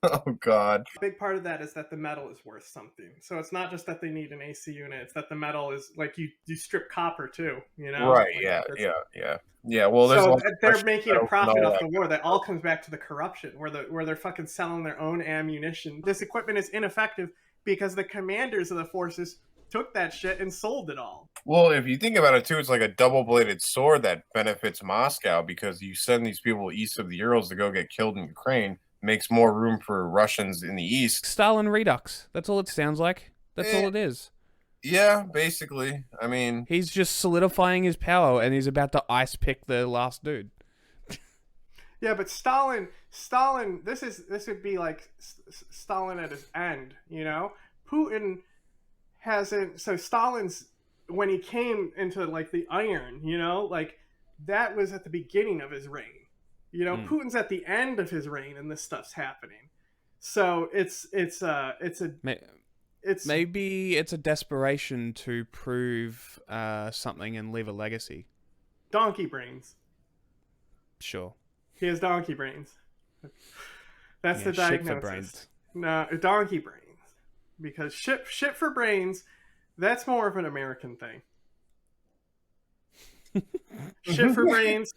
"Oh God!" A big part of that is that the metal is worth something. So it's not just that they need an AC unit; it's that the metal is like you strip copper too. You know, right? Like, yeah. Well, so they're making a profit off the war. That all comes back to the corruption, where they're fucking selling their own ammunition. This equipment is ineffective, because the commanders of the forces took that shit and sold it all. Well, if you think about it too, it's like a double-bladed sword that benefits Moscow, because you send these people east of the Urals to go get killed in Ukraine, makes more room for Russians in the east. Stalin Redux. That's all it sounds like. That's all it is. Yeah, basically. I mean, he's just solidifying his power, and he's about to ice pick the last dude. Yeah, but Stalin. This would be like Stalin at his end. You know, Putin hasn't. So Stalin's, when he came into like the iron, you know, like that was at the beginning of his reign. You know, Putin's at the end of his reign, and this stuff's happening. So maybe it's a desperation to prove something and leave a legacy. Donkey brains. Sure. He has donkey brains. That's the diagnosis. Shit for brains. No, donkey brains. Because shit for brains, that's more of an American thing. Shit for brains.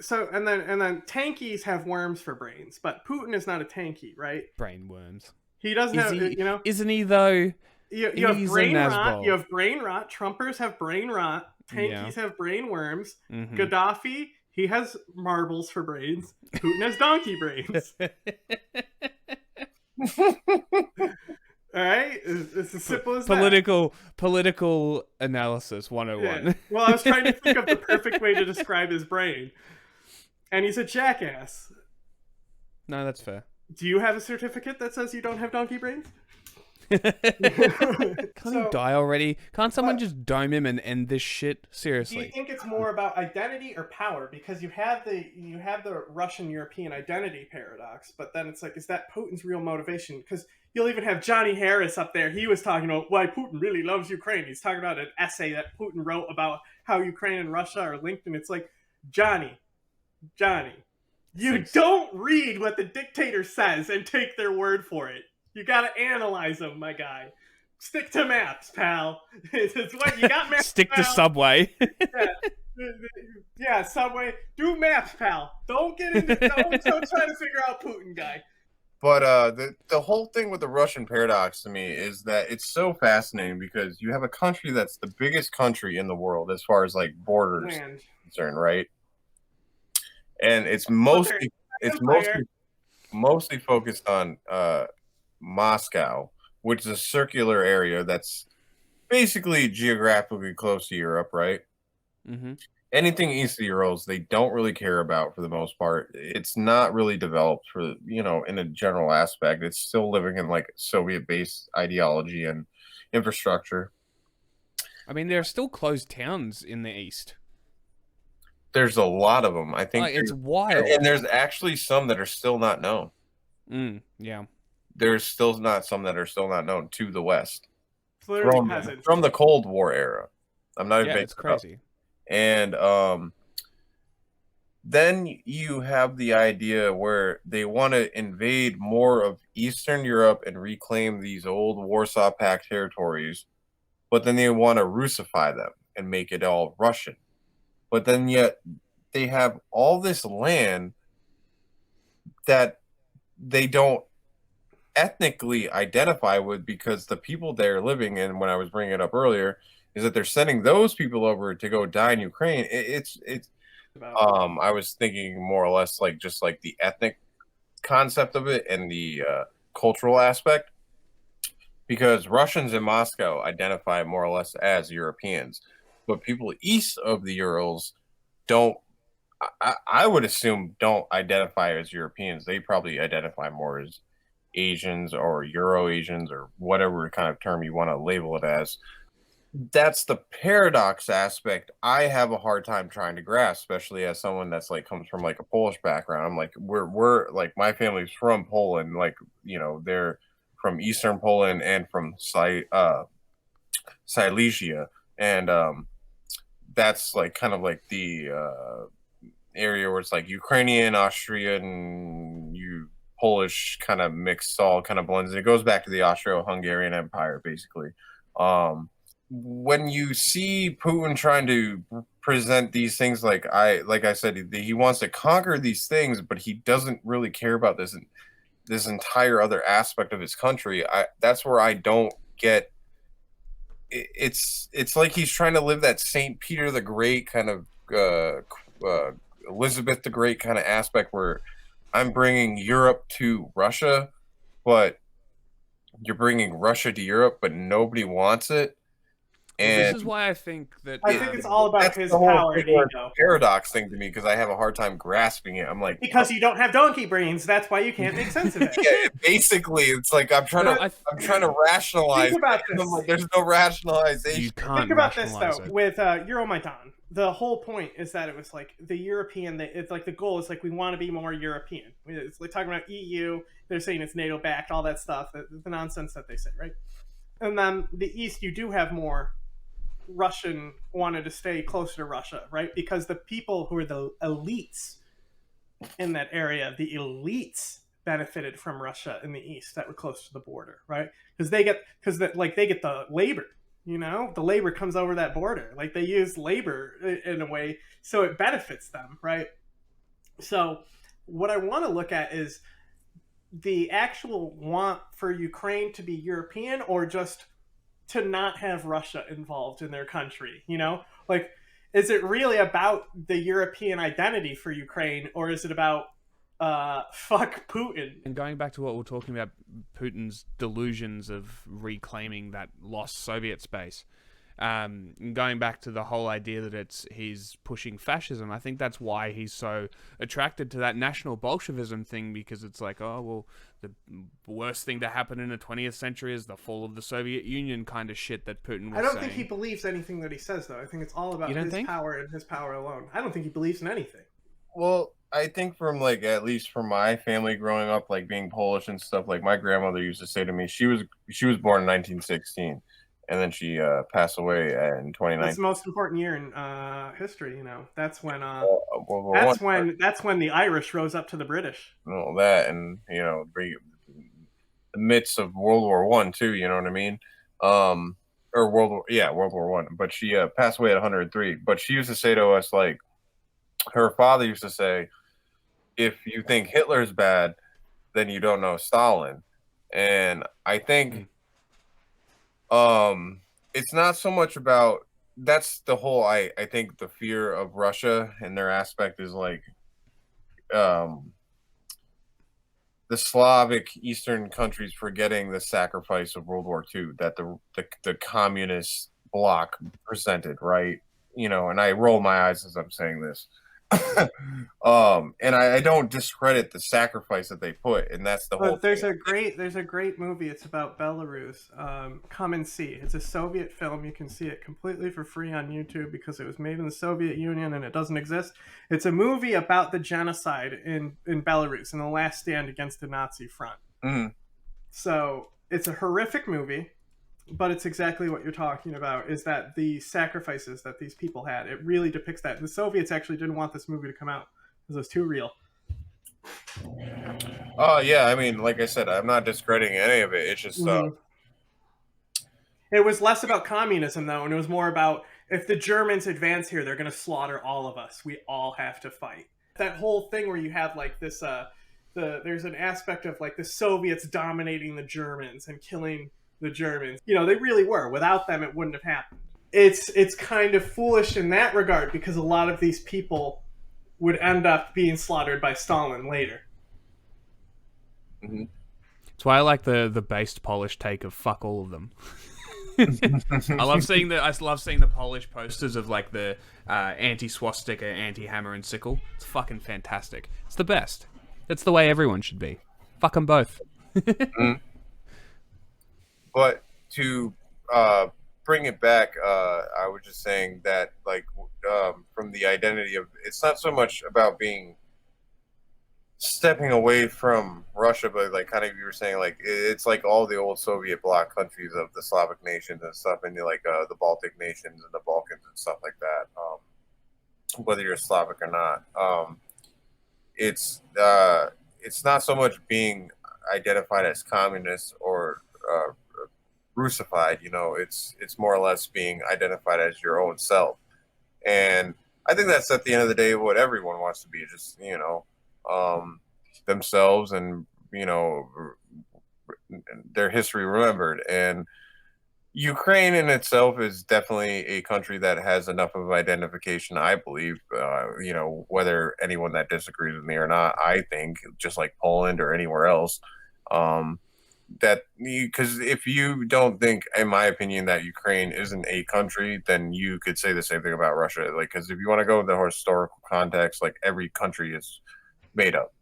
So and then tankies have worms for brains, but Putin is not a tanky, right? Brain worms. He doesn't have, you know. Isn't he though? You have brain rot. You have brain rot. Trumpers have brain rot. Tankies have brain worms. Mm-hmm. Gaddafi, he has marbles for brains. Putin has donkey brains. All right, it's as simple as that. Political analysis 101. Yeah. Well, I was trying to think of the perfect way to describe his brain, and he's a jackass. No, that's fair. Do you have a certificate that says you don't have donkey brains? Can't he die already? Can't someone just dome him and end this shit? Seriously. Do you think it's more about identity or power? Because you have the Russian-European identity paradox, but then it's like, is that Putin's real motivation? Because you'll even have Johnny Harris up there. He was talking about why Putin really loves Ukraine. He's talking about an essay that Putin wrote about how Ukraine and Russia are linked, and it's like, Johnny, you don't read what the dictator says and take their word for it. You gotta analyze them, my guy. Stick to maps, pal. It's what you got. Maps. Stick to Subway. Yeah, Subway. Do maps, pal. Don't get into. Don't try to figure out Putin, guy. But the whole thing with the Russian paradox to me is that it's so fascinating, because you have a country that's the biggest country in the world as far as like borders concerned, right? And it's mostly focused on Moscow, which is a circular area that's basically geographically close to Europe, right? Mm-hmm. Anything east of the Urals, they don't really care about for the most part. It's not really developed for, you know, in a general aspect. It's still living in like Soviet-based ideology and infrastructure. I mean, there are still closed towns in the east. There's a lot of them. I think it's wild. And there's actually some that are still not known. Yeah. There's still some that are still not known to the West. From the Cold War era. I'm not even it's crazy. And then you have the idea where they want to invade more of Eastern Europe and reclaim these old Warsaw Pact territories, but then they want to Russify them and make it all Russian. But then yet they have all this land that they don't ethnically identify with, because the people they're living in, when I was bringing it up earlier, is that they're sending those people over to go die in Ukraine. I was thinking more or less like just like the ethnic concept of it and the cultural aspect, because Russians in Moscow identify more or less as Europeans, but people east of the Urals don't, I would assume, don't identify as Europeans. They probably identify more as Asians or Euro-Asians or whatever kind of term you want to label it as. That's the paradox aspect I have a hard time trying to grasp, especially as someone that's like comes from like a Polish background. I'm like, we're like, my family's from Poland, like, you know, they're from Eastern Poland and from Silesia, and that's like kind of like the area where it's like Ukrainian, Austrian, Polish kind of mixed, all kind of blends. It goes back to the Austro-Hungarian Empire, basically. When you see Putin trying to present these things, like I said, he wants to conquer these things, but he doesn't really care about this this entire other aspect of his country. That's where I don't get. It's like he's trying to live that Saint Peter the Great kind of Elizabeth the Great kind of aspect, where I'm bringing Europe to Russia, but you're bringing Russia to Europe, but nobody wants it. And this is why I think that I think it's all about his power and ego. Paradox thing to me, because I have a hard time grasping it. I'm like, because you don't have donkey brains. That's why you can't make sense of it. yeah, basically, it's like I'm trying to rationalize. Think about this. Like, there's no rationalization. You can't Think about this rationalize though. it. With Euromaidan, the whole point is that it was like the European. It's like the goal is like we want to be more European. It's like talking about EU. They're saying it's NATO backed, all that stuff. The nonsense that they say, right? And then the East, you do have more Russian wanted to stay closer to Russia, right? Because the people who are the elites in that area, the elites benefited from Russia in the East that were close to the border, right? Because they get the labor, you know, the labor comes over that border. Like they use labor in a way, so it benefits them, right? So what I want to look at is the actual want for Ukraine to be European, or just to not have Russia involved in their country, you know? Like, is it really about the European identity for Ukraine, or is it about fuck Putin? And going back to what we're talking about, Putin's delusions of reclaiming that lost Soviet space, going back to the whole idea that he's pushing fascism, I think that's why he's so attracted to that national Bolshevism thing, because it's like, oh, well, the worst thing to happen in the 20th century is the fall of the Soviet Union kind of shit that Putin was saying. I don't think he believes anything that he says, though. I think it's all about his power and his power alone. I don't think he believes in anything. Well, I think from like, at least from my family growing up, like being Polish and stuff, like my grandmother used to say to me, she was born in 1916. And then she passed away in 2019. That's the most important year in history. You know, that's when that's when the Irish rose up to the British. Well, that, and you know, the midst of World War One too. You know what I mean? Or World War One. But she passed away at 103. But she used to say to us, like, her father used to say, "If you think Hitler's bad, then you don't know Stalin." And I think. It's not so much about, that's the whole, I think the fear of Russia and their aspect is like, the Slavic Eastern countries forgetting the sacrifice of World War II that the communist bloc presented, right? You know, and I roll my eyes as I'm saying this. And I don't discredit the sacrifice that they put, and that's the whole there's thing. there's a great movie. It's about Belarus. Come and see. It's a Soviet film. You can see it completely for free on YouTube because it was made in the Soviet Union and it doesn't exist. It's a movie about the genocide in Belarus and the last stand against the Nazi front. Mm-hmm. So it's a horrific movie, but it's exactly what you're talking about, is that the sacrifices that these people had, it really depicts that. And the Soviets actually didn't want this movie to come out because it was too real. Oh, yeah, I mean, like I said, I'm not discrediting any of it. It's just... It was less about communism, though, and it was more about, if the Germans advance here, they're going to slaughter all of us. We all have to fight. That whole thing where you have, like, this... there's an aspect of, like, the Soviets dominating the Germans and killing the Germans. You know, they really were. Without them, it wouldn't have happened. It's kind of foolish in that regard, because a lot of these people would end up being slaughtered by Stalin later. Mm-hmm. That's why I like the based Polish take of fuck all of them. I love seeing the Polish posters of like the anti swastika, anti hammer and sickle. It's fucking fantastic. It's the best. That's the way everyone should be. Fuck them both. Mm-hmm. But to bring it back, I was just saying that, like, from the identity of, it's not so much about stepping away from Russia, but like kind of you were saying, like it's like all the old Soviet bloc countries of the Slavic nations and stuff, and like the Baltic nations and the Balkans and stuff like that. Whether you're Slavic or not, it's not so much being identified as communist or Russified, you know, it's more or less being identified as your own self. And I think that's at the end of the day what everyone wants to be, just, you know, themselves and their history remembered. And Ukraine in itself is definitely a country that has enough of identification, I believe. Whether anyone that disagrees with me or not, I think just like Poland or anywhere else, that because if you don't think, in my opinion, that Ukraine isn't a country, then you could say the same thing about Russia. Like, because if you want to go into historical context, like every country is made up.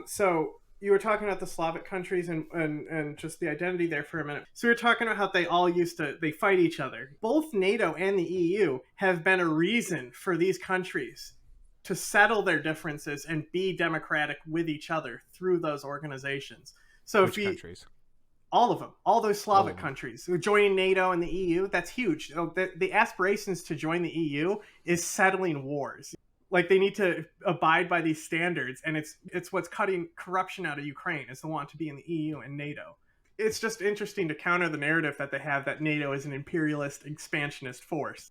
So you were talking about the Slavic countries and just the identity there for a minute. So we were talking about how they fight each other. Both NATO and the EU have been a reason for these countries to settle their differences and be democratic with each other through those organizations. So Which countries? All of them, all those Slavic countries joining NATO and the EU, that's huge. The aspirations to join the EU is settling wars. Like, they need to abide by these standards, and it's what's cutting corruption out of Ukraine, is the want to be in the EU and NATO. It's just interesting to counter the narrative that they have that NATO is an imperialist, expansionist force.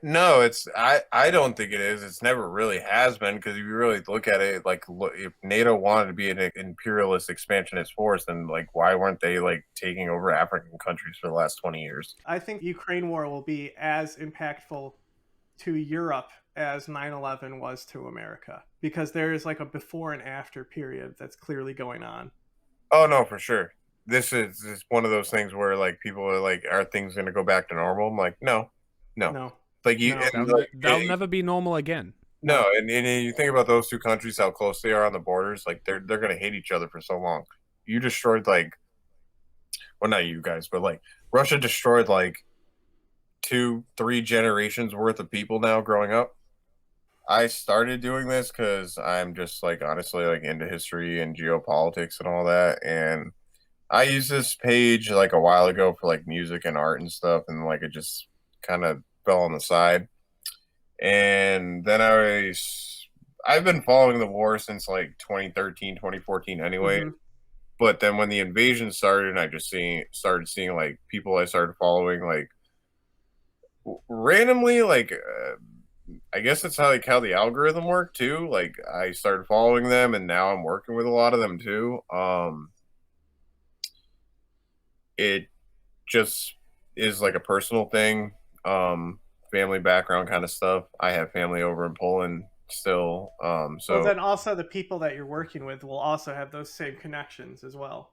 No, I don't think it is. It's never really has been, because if you really look at it, like, if NATO wanted to be an imperialist expansionist force, then like why weren't they like taking over African countries for the last 20 years? I think the Ukraine war will be as impactful to Europe as 9/11 was to America, because there is like a before and after period that's clearly going on. Oh no, for sure. This is one of those things where like people are like, are things going to go back to normal? I'm like, no. Like you, No. They'll never be normal again. No, and you think about those two countries, how close they are on the borders. Like they're going to hate each other for so long. You destroyed well, not you guys, but like Russia destroyed like 2-3 generations worth of people now growing up. I started doing this because I'm just like honestly like into history and geopolitics and all that, and I used this page like a while ago for like music and art and stuff, and like it just kind of fell on the side. And then I've been following the war since like 2013, 2014 anyway. Mm-hmm. But then when the invasion started, I just started seeing like people I started following like randomly, like I guess it's how the algorithm worked too. Like I started following them, and now I'm working with a lot of them too. It just is like a personal thing. Family background kind of stuff. I have family over in Poland still. So then also the people that you're working with will also have those same connections as well.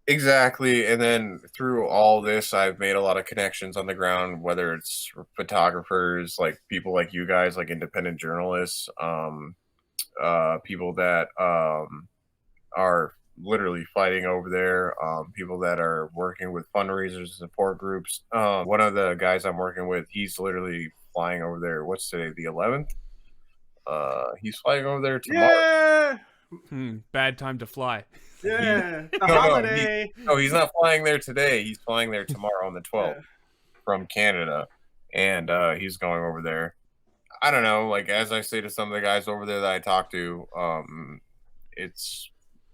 Exactly. And then through all this, I've made a lot of connections on the ground, whether it's photographers, like people like you guys, like independent journalists, people that are literally fighting over there, people that are working with fundraisers, support groups. One of the guys I'm working with, he's literally flying over there. What's today, the 11th? He's flying over there tomorrow. Yeah. Bad time to fly. Yeah, holiday. He's not flying there today. He's flying there tomorrow on the 12th from Canada, and he's going over there. I don't know. Like, as I say to some of the guys over there that I talk to,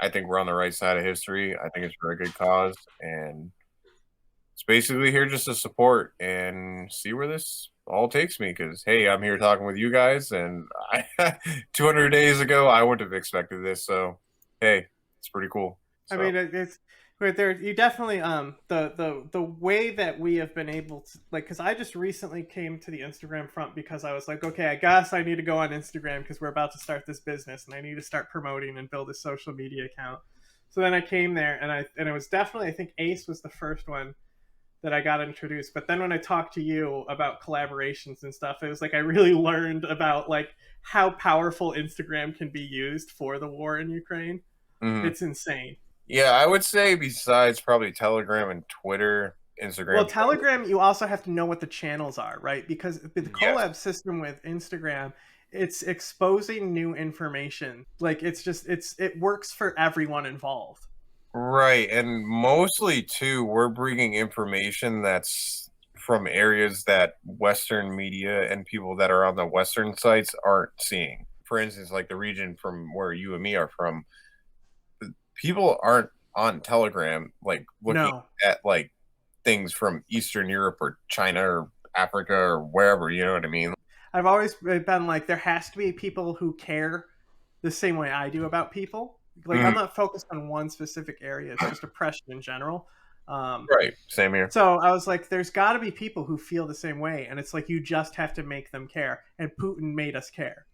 I think we're on the right side of history. I think it's for a good cause, and it's basically here just to support and see where this all takes me. Because hey, I'm here talking with you guys, and 200 days ago I wouldn't have expected this. So hey, it's pretty cool. So. I mean, it's right there. You definitely the way that we have been able to, like, because I just recently came to the Instagram front because I was like, okay, I guess I need to go on Instagram because we're about to start this business and I need to start promoting and build a social media account. So then I came there, and it was definitely, I think Ace was the first one that I got introduced. But then when I talked to you about collaborations and stuff, it was like I really learned about like how powerful Instagram can be used for the war in Ukraine. Mm-hmm. It's insane. Yeah, I would say besides probably Telegram and Twitter, Instagram. Well, Telegram, you also have to know what the channels are, right? Because the collab system with Instagram, it's exposing new information. Like it works for everyone involved. Right, and mostly too, we're bringing information that's from areas that Western media and people that are on the Western sites aren't seeing. For instance, like the region from where you and me are from, people aren't on Telegram like looking at like things from Eastern Europe or China or Africa or wherever, you know what I mean? I've always been like, there has to be people who care the same way I do about people. Like I'm not focused on one specific area. It's just oppression in general. Right. Same here. So I was like, there's got to be people who feel the same way, and it's like you just have to make them care. And Putin made us care.